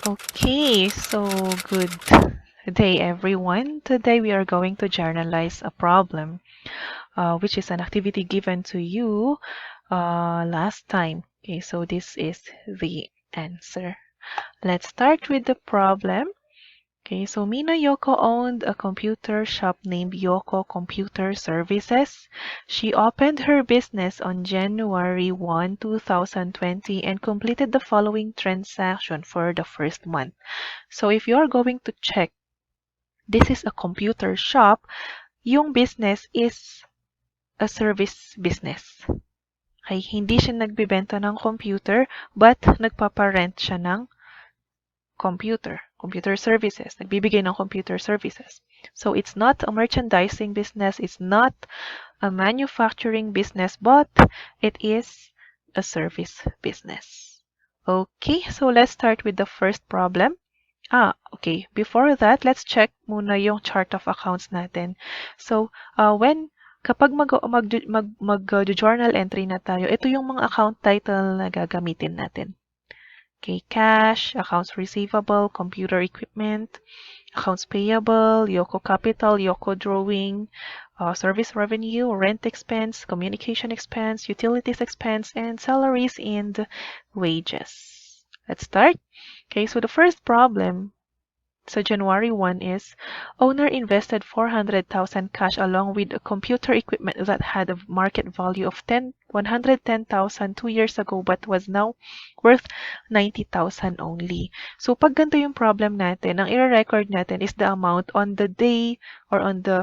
Okay, so good day, everyone. Today we are going to journalize a problem, which is an activity given to you last time. Okay, so this is the answer. Let's start with the problem. Okay, so Mina Yoko owned a computer shop named Yoko Computer Services. She opened her business on January 1, 2020 and completed the following transaction for the first month. So if you're going to check, this is a computer shop, yung business is a service business. Okay, hindi siya nagbebenta ng computer, but nagpaparent siya ng computer services, nagbibigay ng computer services. So it's not a merchandising business, it's not a manufacturing business, but it is a service business. Okay, so let's start with the first problem. Okay. Before that, let's check muna yung chart of accounts natin. So, kapag mag-journal entry na tayo, ito yung mga account title na gagamitin natin. Okay, cash, accounts receivable, computer equipment, accounts payable, Yoko capital, Yoko drawing, service revenue, rent expense, communication expense, utilities expense, and salaries and wages. Let's start. Okay, so the first problem, so January 1 is owner invested 400,000 cash along with computer equipment that had a market value of 110,000 2 years ago but was now worth 90,000 only. So pag ganito yung problem natin, ang i-record natin is the amount on the day or on the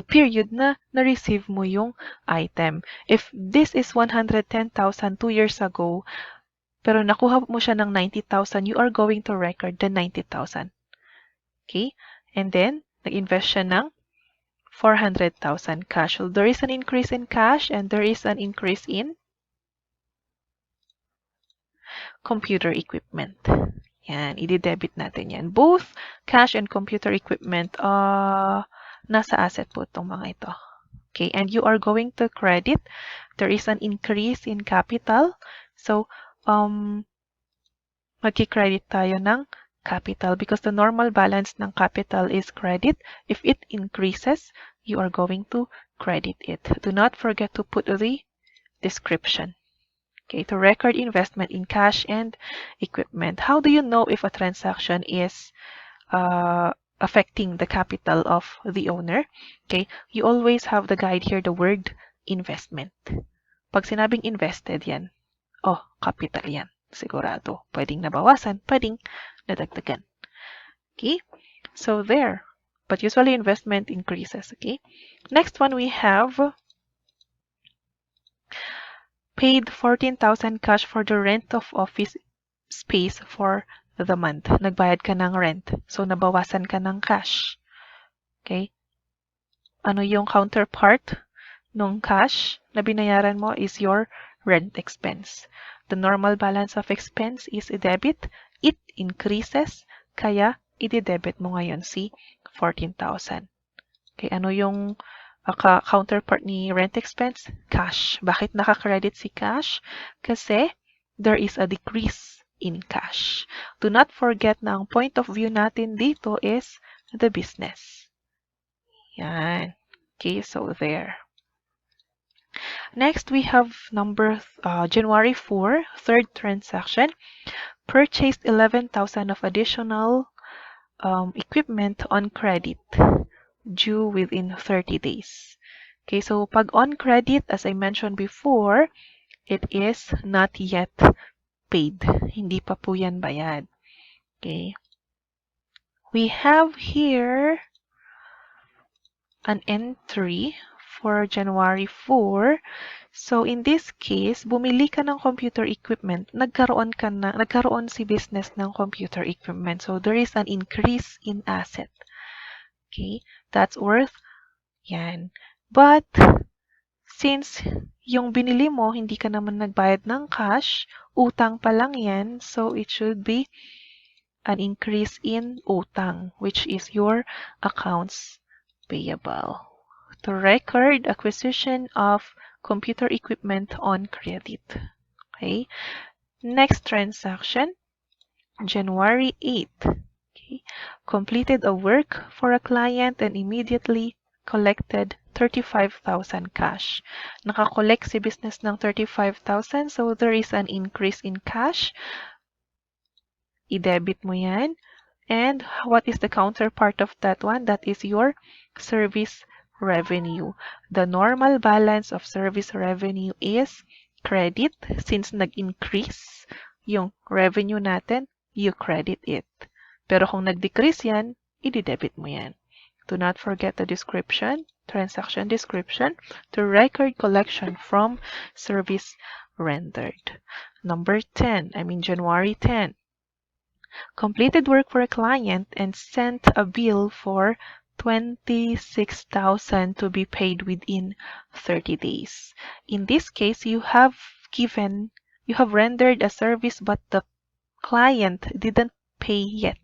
period na na-receive mo yung item. If this is 110,000 2 years ago, pero nakuha mo siya ng 90,000, you are going to record the 90,000. Okay? And then, nag-invest siya ng 400,000 cash. So, there is an increase in cash and there is an increase in computer equipment. Yan, i-debit natin yan. Both cash and computer equipment, nasa asset po itong mga ito. Okay, and you are going to credit. There is an increase in capital. So, magki-credit tayo ng capital because the normal balance ng capital is credit. If it increases, you are going to credit it. Do not forget to put the description. Okay, to record investment in cash and equipment. How do you know if a transaction is affecting the capital of the owner? Okay, you always have the guide here, the word investment. Pag sinabing invested yan, capital yan. Sigurado. Pwedeng nabawasan, pwedeng nadagdagan. Okay? So there. But usually investment increases. Okay? Next one we have paid 14,000 cash for the rent of office space for the month. Nagbayad ka ng rent. So nabawasan ka ng cash. Okay? Ano yung counterpart nung cash na binayaran mo is your rent expense. The normal balance of expense is a debit. It increases, kaya i-debit mo ngayon si 14,000. Okay, ano yung counterpart ni rent expense? Cash. Bakit naka-credit si cash? Kasi there is a decrease in cash. Do not forget na ang point of view natin dito is the business. Yan. Okay, so there. Next, we have January 4, third transaction. Purchased 11,000 of additional equipment on credit due within 30 days. Okay, so pag on credit, as I mentioned before, it is not yet paid. Hindi pa po yan bayad. Okay. We have here an entry for January 4. So in this case, bumili ka ng computer equipment, nagkaroon si business ng computer equipment. So there is an increase in asset. Okay? That's worth yan. But since yung binili mo, hindi ka naman nagbayad ng cash, utang pa lang yan, so it should be an increase in utang, which is your accounts payable. To record acquisition of computer equipment on credit. Okay. Next transaction. January 8th. Okay. Completed a work for a client and immediately collected 35,000 cash. Nakakollect si business ng 35,000, so there is an increase in cash. I-debit mo yan. And what is the counterpart of that one? That is your service revenue. The normal balance of service revenue is credit. Since nag-increase yung revenue natin, you credit it. Pero kung nag-decrease yan, i-debit mo yan. Do not forget the description, transaction description, to record collection from service rendered. Number 10, January 10. Completed work for a client and sent a bill for 26,000 to be paid within 30 days. In this case, you have rendered a service but the client didn't pay yet.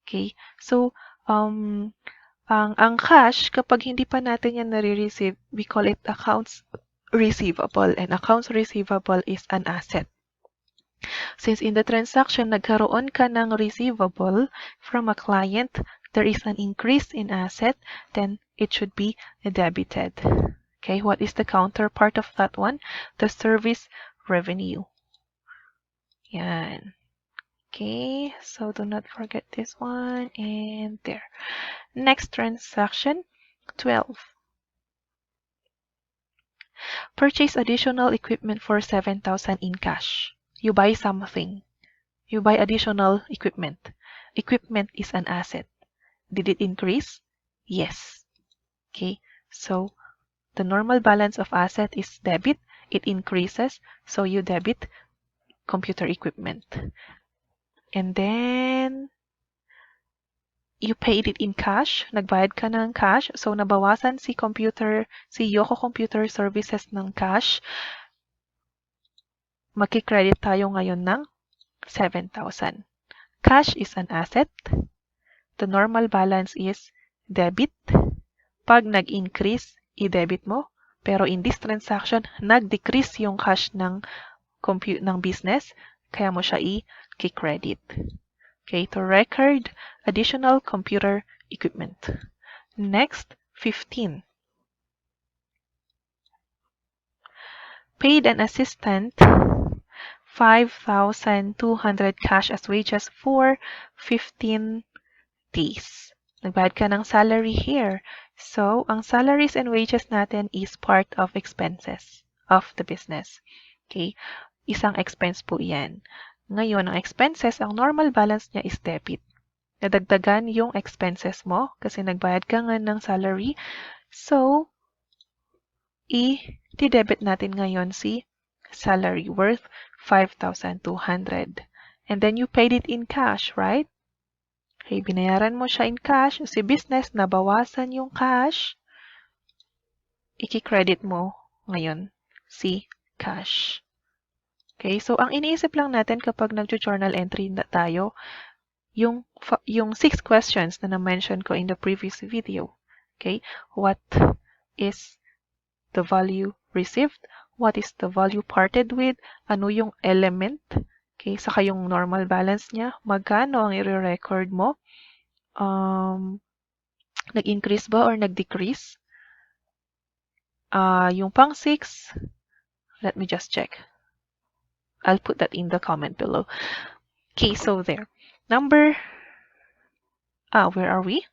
Okay? So, ang cash, kapag hindi pa natin yan nare-receive, we call it accounts receivable, and accounts receivable is an asset. Since in the transaction, nagkaroon ka ng receivable from a client, there is an increase in asset, then it should be debited. Okay, what is the counterpart of that one? The service revenue. Yan. Okay, so do not forget this one, and there. Next transaction, 12. Purchase additional equipment for 7,000 in cash. You buy something. You buy additional equipment. Equipment is an asset. Did it increase? Yes. Okay, so the normal balance of asset is debit. It increases, so you debit computer equipment. And then, you paid it in cash. Nagbayad ka ng cash. So, nabawasan si Yoko Computer Services ng cash. Magki-credit tayo ngayon ng 7,000. Cash is an asset. The normal balance is debit. Pag nag-increase, i-debit mo. Pero in this transaction, nag-decrease yung cash ng business, kaya mo siya i-credit. Okay, to record additional computer equipment. Next, 15. Paid an assistant 5,200 cash as wages for 15 days. Nagbayad ka ng salary here. So, ang salaries and wages natin is part of expenses of the business. Okay? Isang expense po yan. Ngayon, ang expenses, ang normal balance niya is debit. Nadagdagan yung expenses mo kasi nagbayad ka nga ng salary. So, i-debit natin ngayon si salary worth 5,200. And then you paid it in cash, right? Okay, binayaran mo siya in cash. Si business, nabawasan yung cash. Iki-credit mo ngayon si cash. Okay, so ang iniisip lang natin kapag nag-journal entry na tayo, yung 6 questions na na-mention ko in the previous video. Okay, what is the value received? What is the value parted with? Ano yung element? Okay, saka yung normal balance niya. Magkano ang i-record mo? Nag-increase ba or nag-decrease? Yung pang 6, let me just check. I'll put that in the comment below. Okay, so there. Where are we?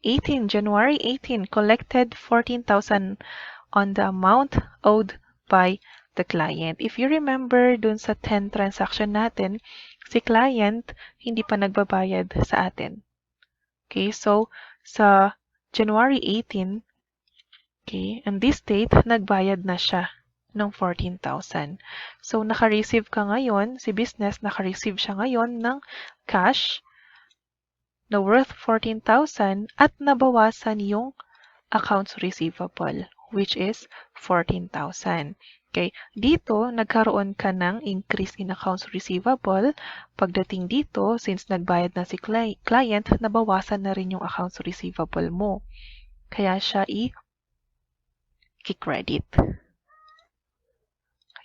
18, January 18, collected 14,000 on the amount owed by the client. If you remember dun sa 10 transaction natin, si client hindi pa nagbabayad sa atin. Okay, so sa January 18, okay, and this date, nagbayad na siya ng 14,000. So, naka-receive ka ngayon, si business, naka-receive siya ngayon ng cash na worth 14,000 at nabawasan yung accounts receivable, which is 14,000. Okay, dito, nagkaroon ka ng increase in accounts receivable. Pagdating dito, since nagbayad na si client, nabawasan na rin yung accounts receivable mo. Kaya siya i-credit.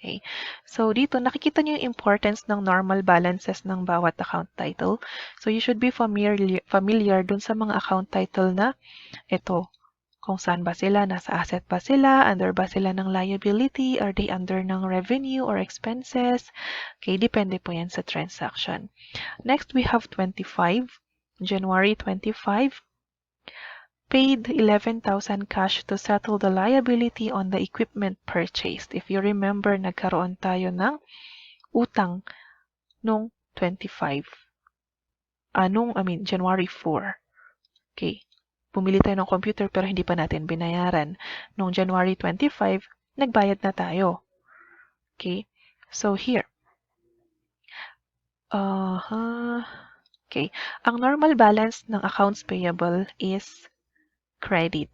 Okay. So dito, nakikita niyo yung importance ng normal balances ng bawat account title. So you should be familiar dun sa mga account title na ito. Kung saan ba sila, nasa asset ba sila, under ba sila ng liability, are they under ng revenue or expenses? Okay, depende po yan sa transaction. Next, we have 25. January 25. Paid 11,000 cash to settle the liability on the equipment purchased. If you remember, nagkaroon tayo ng utang nung 25. January 4. Okay. Bumili tayo ng computer pero hindi pa natin binayaran. Nung January 25, nagbayad na tayo. Okay. So here. Okay. Ang normal balance ng accounts payable is credit.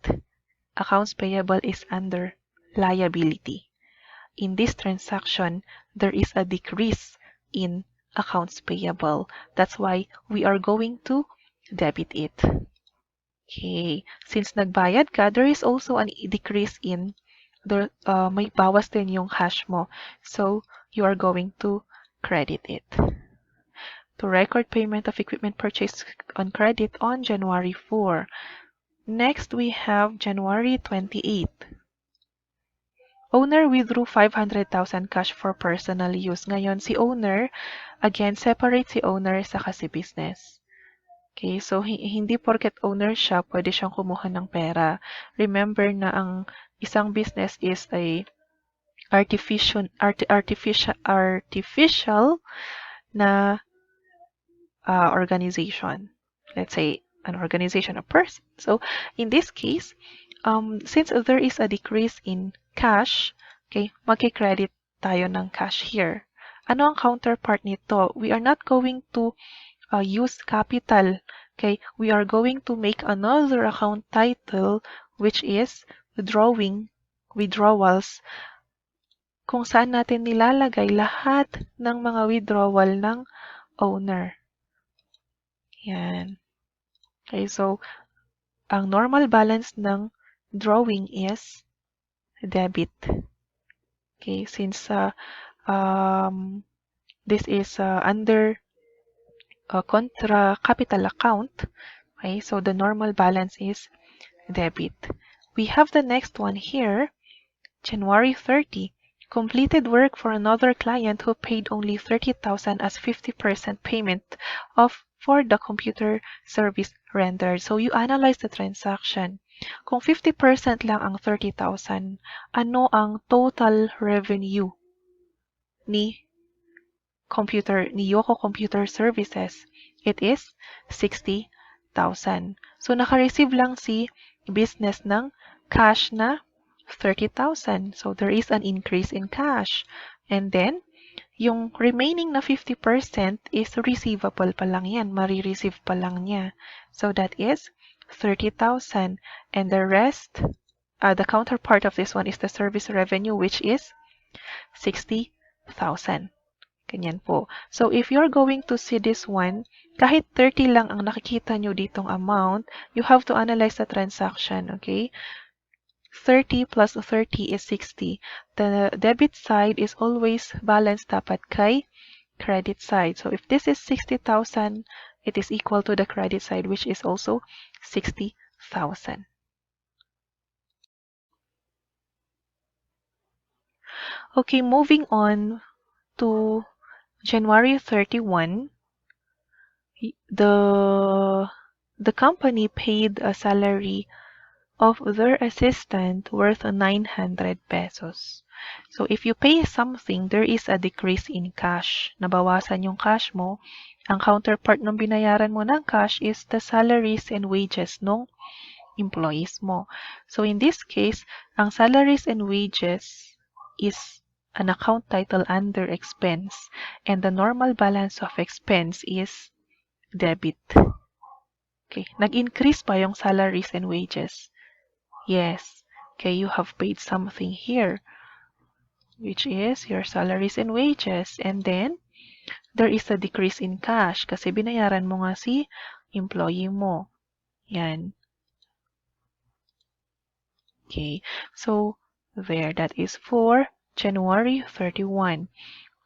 Accounts payable is under liability. In this transaction, there is a decrease in accounts payable. That's why we are going to debit it. Okay. Since nagbayad ka, there is also a decrease in may bawas din yung cash mo. So, you are going to credit it. To record payment of equipment purchased on credit on January 4. Next, we have January 28. Owner withdrew 500,000 cash for personal use. Ngayon, si owner, again, separate si owner sa kasi business. Okay, so hindi porket owner siya, pwede siyang kumuha ng pera. Remember na ang isang business is a artificial na organization. Let's say an organization, a person. So in this case, since there is a decrease in cash, okay, magki-credit tayo ng cash here. Ano ang counterpart nito? We are not going to use capital. Okay, we are going to make another account title which is withdrawals, kung saan natin nilalagay lahat ng mga withdrawal ng owner. Yan. Okay, so ang normal balance ng drawing is debit. Okay, since this is under contra capital account, okay, so the normal balance is debit. We have the next one here, January 30. Completed work for another client who paid only 30,000 as 50% payment for the computer service rendered. So you analyze the transaction. Kung 50% lang ang 30,000, ano ang total revenue ni Yoko Computer Services? It is 60,000. So naka-receive lang si business ng cash na 30,000. So there is an increase in cash. And then, yung remaining na 50% is receivable pa lang yan. Marireceive pa lang niya. So that is 30,000. And the rest, the counterpart of this one is the service revenue, which is 60,000. Ganyan po. So if you're going to see this one, kahit 30 lang ang nakikita nyo ditong amount, you have to analyze the transaction, okay? 30 plus 30 is 60. The debit side is always balanced dapat kay credit side. So if this is 60,000, it is equal to the credit side, which is also 60,000. Okay, moving on to January 31, the company paid a salary of their assistant worth 900 pesos. So if you pay something, there is a decrease in cash. Nabawasan yung cash mo. Ang counterpart ng binayaran mo ng cash is the salaries and wages ng employees mo. So in this case, ang salaries and wages is an account title under expense, and the normal balance of expense is debit. Okay, nag-increase pa yung salaries and wages. Yes. Okay, you have paid something here, which is your salaries and wages. And then, there is a decrease in cash kasi binayaran mo nga si employee mo. Yan. Okay, so there, that is for January 31.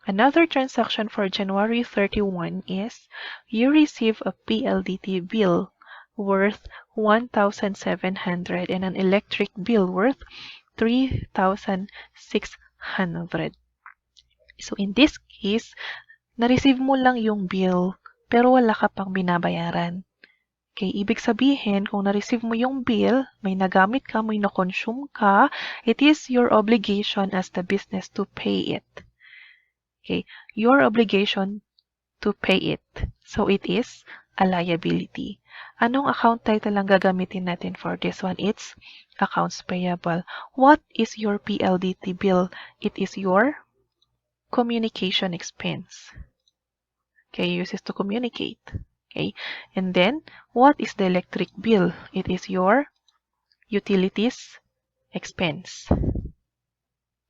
Another transaction for January 31 is you receive a PLDT bill worth 1,700 and an electric bill worth 3,600. So in this case, na-receive mo lang yung bill pero wala ka pang binabayaran. Okay, ibig sabihin, kung na-receive mo yung bill, may nagamit ka, may na-consume ka, it is your obligation as the business to pay it. Okay, your obligation to pay it. So it is a liability. Anong account title ang gagamitin natin for this one? It's accounts payable. What is your PLDT bill? It is your communication expense. Okay, uses to communicate. Okay, and then what is the electric bill? It is your utilities expense.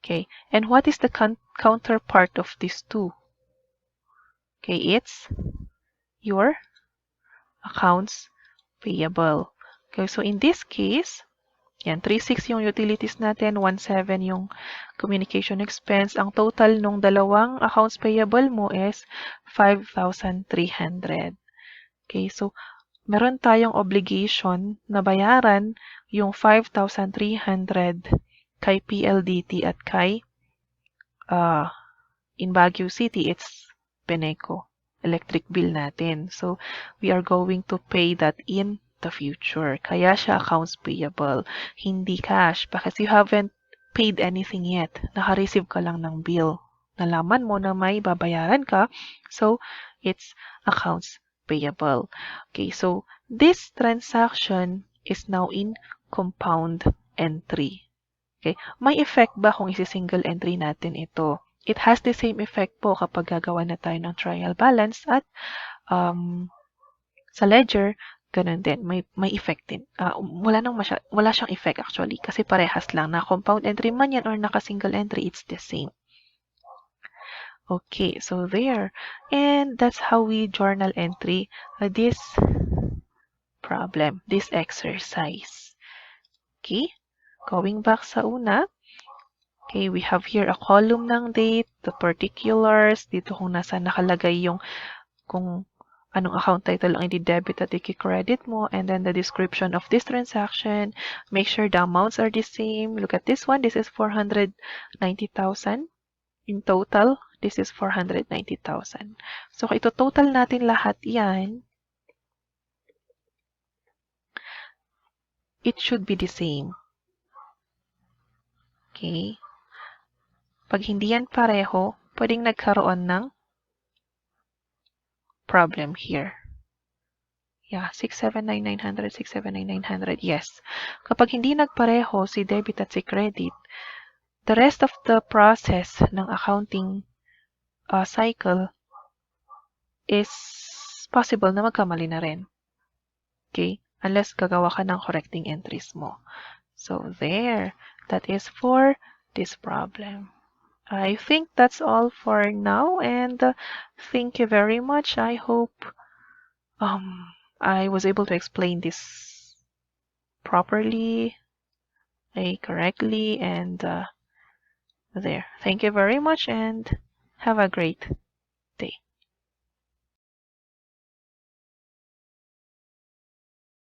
Okay, and what is the counterpart of these two? Okay, it's your accounts payable. Okay, so in this case, yan, 3,600 yung utilities natin, 1,700 yung communication expense. Ang total nung dalawang accounts payable mo is 5,300. Okay, so meron tayong obligation na bayaran yung 5,300 kay PLDT at kay in Baguio City, it's Beneco electric bill natin. So, we are going to pay that in the future. Kaya siya accounts payable, hindi cash because you haven't paid anything yet. Naka-receive ka lang ng bill. Nalaman mo na may babayaran ka. So, it's accounts payable. Okay, so this transaction is now in compound entry. Okay, may effect ba kung isi-single entry natin ito? It has the same effect po kapag gagawa na tayo ng trial balance at sa ledger, ganun din. May effect din. Wala siyang effect actually kasi parehas lang. Na compound entry man yan or naka-single entry, it's the same. Okay, so there. And that's how we journal entry this problem, this exercise. Okay, going back sa una. Okay, we have here a column ng date, the particulars, dito kung nasa nakalagay yung kung anong account title ang i-debit at i-credit mo, and then the description of this transaction. Make sure the amounts are the same. Look at this one. This is 490,000. In total, this is 490,000. So, ito total natin lahat yan. It should be the same. Okay? Pag hindi yan pareho, pwedeng nagkaroon ng problem here. Yeah, 6,799,900, 6,799,900. Yes. Kapag hindi nagpareho si debit at si credit, the rest of the process ng accounting cycle is possible na magkamali na rin. Okay? Unless gagawa ka ng correcting entries mo. So, there. That is for this problem. I think that's all for now, and thank you very much. I hope I was able to explain this properly, correctly, and there. Thank you very much, and have a great